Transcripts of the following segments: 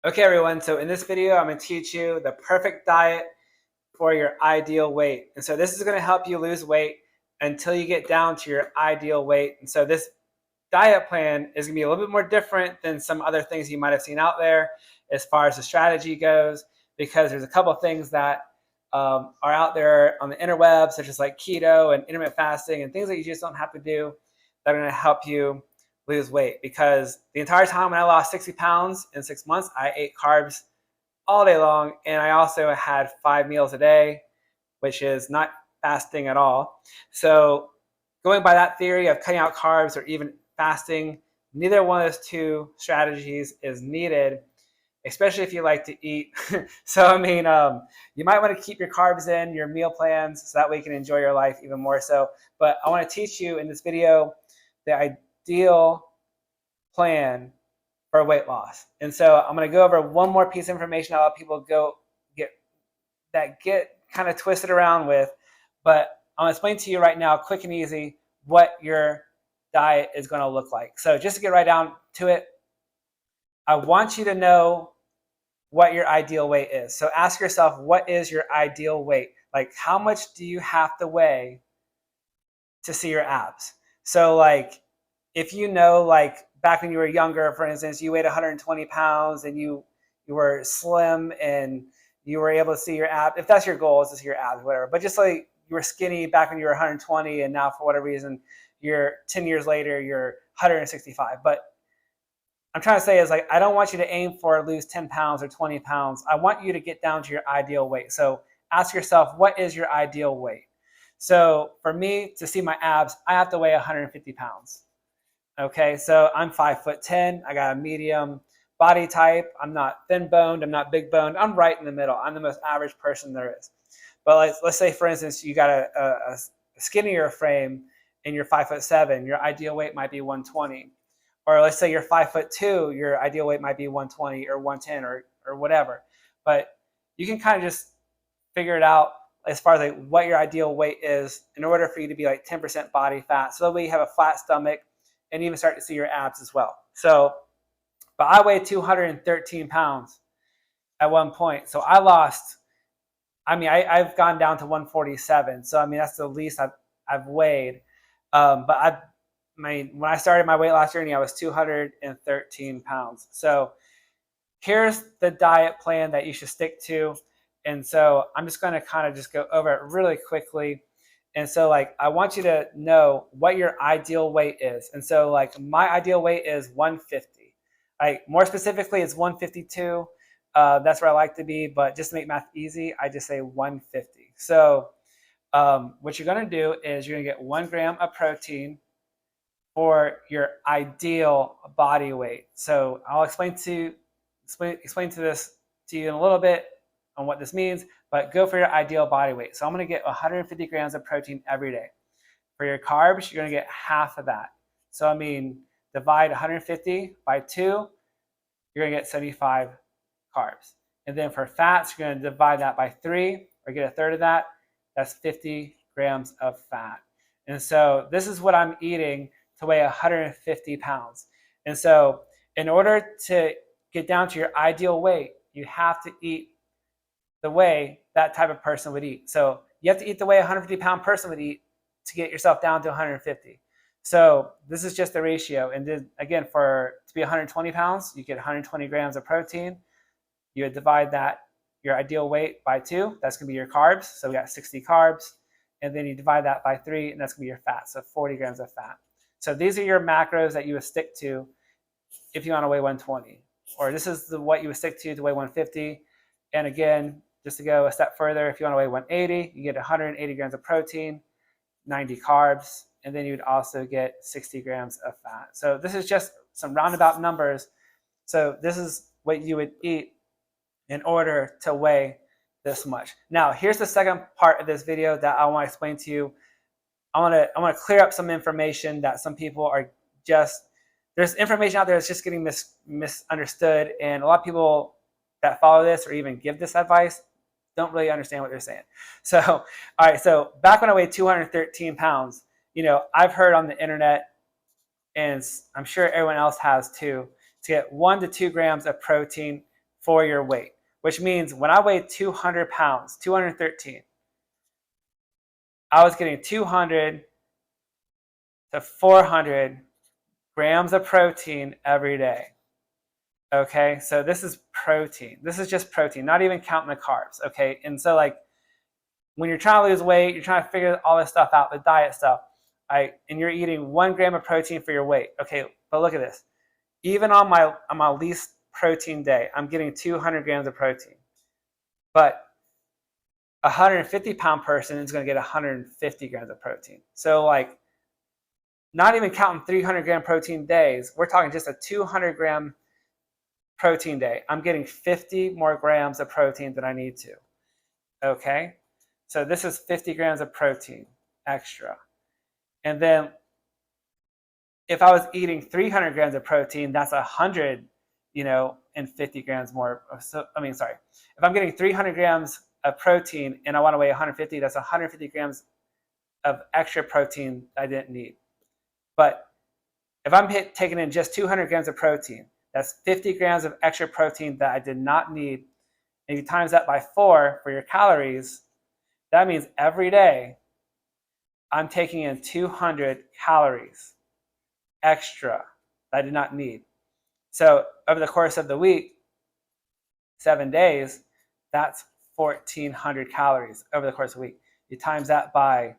Okay, everyone, so in this video, I'm going to teach you the perfect diet for your ideal weight. And so this is going to help you lose weight until you get down to your ideal weight. And so this diet plan is going to be a little bit more different than some other things you might have seen out there as far as the strategy goes, because there's a couple of things that are out there on the interweb, such as like keto and intermittent fasting and things that you just don't have to do that are going to help you lose weight. Because the entire time when I lost 60 pounds in 6 months, I ate carbs all day long, and I also had 5 meals a day, which is not fasting at all. So going by that theory of cutting out carbs or even fasting, neither one of those two strategies is needed, especially if you like to eat. So, you might want to keep your carbs in your meal plans so that way you can enjoy your life even more so. But I want to teach you in this video the ideal plan for weight loss. And so I'm going to go over one more piece of information that a lot of people get kind of twisted around with, but I'm going to explain to you right now, quick and easy, what your diet is going to look like. So just to get right down to it, I want you to know what your ideal weight is. So ask yourself, what is your ideal weight? Like, how much do you have to weigh to see your abs? So like, if you know, like back when you were younger, for instance, you weighed 120 pounds and you were slim and you were able to see your abs. If that's your goal, is to see your abs, whatever. But just like you were skinny back when you were 120, and now for whatever reason, you're 10 years later, you're 165. But I'm trying to say is, like, I don't want you to aim for lose 10 pounds or 20 pounds. I want you to get down to your ideal weight. So ask yourself, what is your ideal weight? So for me to see my abs, I have to weigh 150 pounds. Okay, so I'm 5'10". I got a medium body type. I'm not thin boned. I'm not big boned. I'm right in the middle. I'm the most average person there is. But let's say, for instance, you got a skinnier frame and you're 5'7". Your ideal weight might be 120. Or let's say you're 5'2". Your ideal weight might be 120 or 110 or whatever. But you can kind of just figure it out as far as like what your ideal weight is in order for you to be like 10% body fat. So that way you have a flat stomach and even start to see your abs as well. So, but I weighed 213 pounds at one point. So I lost, I've gone down to 147. So, that's the least I've weighed. When I started my weight loss journey, I was 213 pounds. So here's the diet plan that you should stick to. And so I'm just going to kind of just go over it really quickly. And so like, I want you to know what your ideal weight is. And so like, my ideal weight is 150. Like, more specifically, it's 152. That's where I like to be, but just to make math easy, I just say 150. So what you're going to do is you're going to get 1 gram of protein for your ideal body weight. So I'll explain to this to you in a little bit on what this means, but go for your ideal body weight. So I'm going to get 150 grams of protein every day. For your carbs, you're going to get half of that. So divide 150 by 2, you're going to get 75 carbs. And then for fats, you're going to divide that by 3 or get a third of that. That's 50 grams of fat. And so this is what I'm eating to weigh 150 pounds. And so in order to get down to your ideal weight, you have to eat the way that type of person would eat. So you have to eat the way a 150-pound person would eat to get yourself down to 150. So this is just the ratio. And then again, to be 120 pounds, you get 120 grams of protein. You would divide that, your ideal weight, by 2. That's going to be your carbs. So we got 60 carbs. And then you divide that by 3, and that's going to be your fat. So 40 grams of fat. So these are your macros that you would stick to if you want to weigh 120. Or this is what you would stick to weigh 150. And again, just to go a step further, if you want to weigh 180, you get 180 grams of protein, 90 carbs, and then you would also get 60 grams of fat. So this is just some roundabout numbers. So this is what you would eat in order to weigh this much. Now, here's the second part of this video that I want to explain to you. I want to clear up some information that some people are there's information out there that's just getting misunderstood, and a lot of people that follow this or even give this advice don't really understand what they're saying. So, all right, so back when I weighed 213 pounds, I've heard on the internet, and I'm sure everyone else has too, to get 1 to 2 grams of protein for your weight, which means when I weighed 200 pounds, 213, I was getting 200 to 400 grams of protein every day. Okay, so this is protein. This is just protein, not even counting the carbs. Okay, and so like when you're trying to lose weight, you're trying to figure all this stuff out, the diet stuff, and you're eating 1 gram of protein for your weight. Okay, but look at this. Even on my least protein day, I'm getting 200 grams of protein. But a 150-pound person is going to get 150 grams of protein. So like, not even counting 300 gram protein days, we're talking just a 200 gram protein day. I'm getting 50 more grams of protein than I need to. Okay, so this is 50 grams of protein extra. And then if I was eating 300 grams of protein, that's 100, and 50 grams more. So, if I'm getting 300 grams of protein and I want to weigh 150, that's 150 grams of extra protein I didn't need. But if I'm taking in just 200 grams of protein, that's 50 grams of extra protein that I did not need. And you times that by 4 for your calories, that means every day I'm taking in 200 calories extra that I did not need. So over the course of the week, 7 days, that's 1,400 calories over the course of the week. You times that by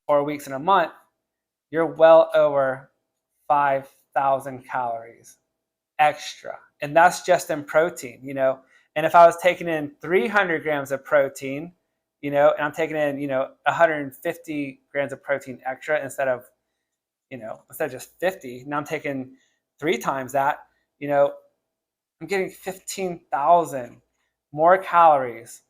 4 weeks in a month, you're well over 5,000 calories extra. And that's just in protein, And if I was taking in 300 grams of protein, and I'm taking in, 150 grams of protein extra instead of just 50, now I'm taking 3 times that, I'm getting 15,000 more calories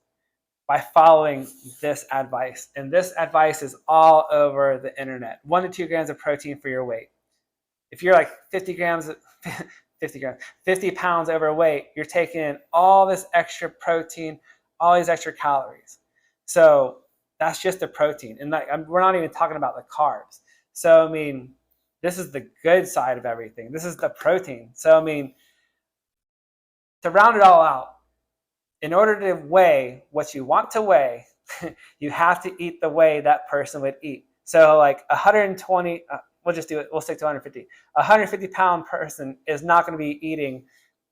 by following this advice. And this advice is all over the internet. 1 to 2 grams of protein for your weight. If you're like 50 pounds overweight, you're taking in all this extra protein, all these extra calories. So that's just the protein. And we're not even talking about the carbs. So, this is the good side of everything. This is the protein. So, to round it all out, in order to weigh what you want to weigh, you have to eat the way that person would eat. So like 120, we'll stick to 150. A 150-pound person is not going to be eating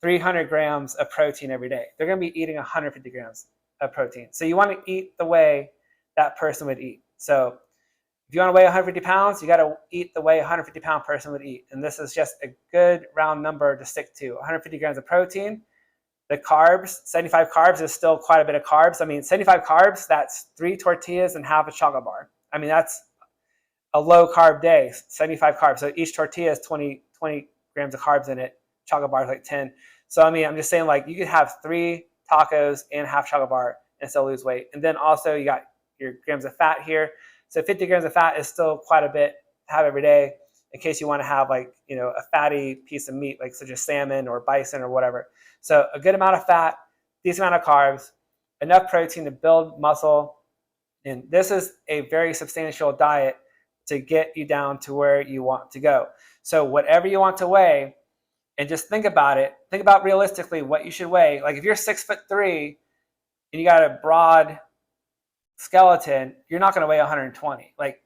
300 grams of protein every day. They're going to be eating 150 grams of protein. So you want to eat the way that person would eat. So if you want to weigh 150 pounds, you got to eat the way a 150-pound person would eat. And this is just a good round number to stick to. 150 grams of protein. The carbs, 75 carbs is still quite a bit of carbs. 75 carbs, that's 3 tortillas and half a chocolate bar. That's a low carb day, 75 carbs. So each tortilla has 20 grams of carbs in it. Chocolate bar is like 10. So I'm just saying, like, you could have 3 tacos and half chocolate bar and still lose weight. And then also you got your grams of fat here. So 50 grams of fat is still quite a bit to have every day in case you want to have a fatty piece of meat, like such as salmon or bison or whatever. So a good amount of fat, decent amount of carbs, enough protein to build muscle. And this is a very substantial diet to get you down to where you want to go. So whatever you want to weigh, and just think about it. Think about realistically what you should weigh. Like if you're 6'3" and you got a broad skeleton, you're not going to weigh 120. Like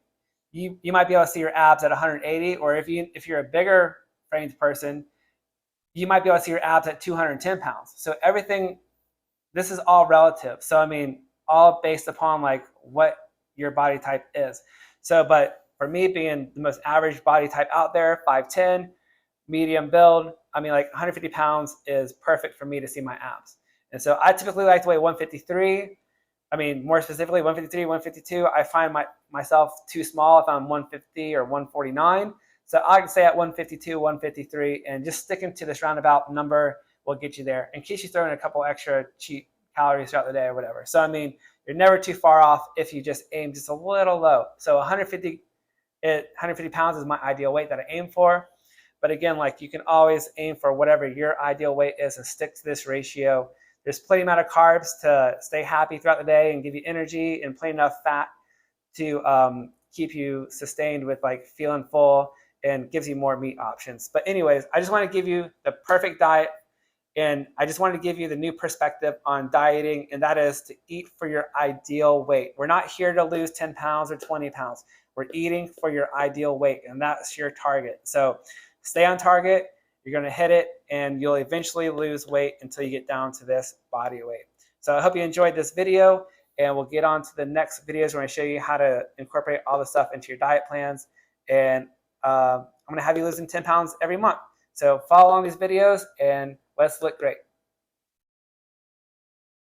you might be able to see your abs at 180, or if you're a bigger framed person, you might be able to see your abs at 210 pounds. So this is all relative. So all based upon like what your body type is. So, but for me being the most average body type out there, 5'10", medium build, 150 pounds is perfect for me to see my abs. And so I typically like to weigh 153. More specifically 153, 152. I find myself too small if I'm 150 or 149. So I can stay at 152, 153, and just sticking to this roundabout number will get you there in case you throw in a couple extra cheat calories throughout the day or whatever. So you're never too far off if you just aim just a little low. So 150 pounds is my ideal weight that I aim for. But again, like you can always aim for whatever your ideal weight is and stick to this ratio. There's plenty amount of carbs to stay happy throughout the day and give you energy, and plenty enough fat to keep you sustained with like feeling full, and gives you more meat options. But anyways, I just want to give you the perfect diet. And I just wanted to give you the new perspective on dieting, and that is to eat for your ideal weight. We're not here to lose 10 pounds or 20 pounds. We're eating for your ideal weight, and that's your target. So stay on target. You're going to hit it, and you'll eventually lose weight until you get down to this body weight. So I hope you enjoyed this video, and we'll get on to the next videos where I show you how to incorporate all the stuff into your diet plans. And I'm going to have you losing 10 pounds every month. So follow along these videos, and let's look great.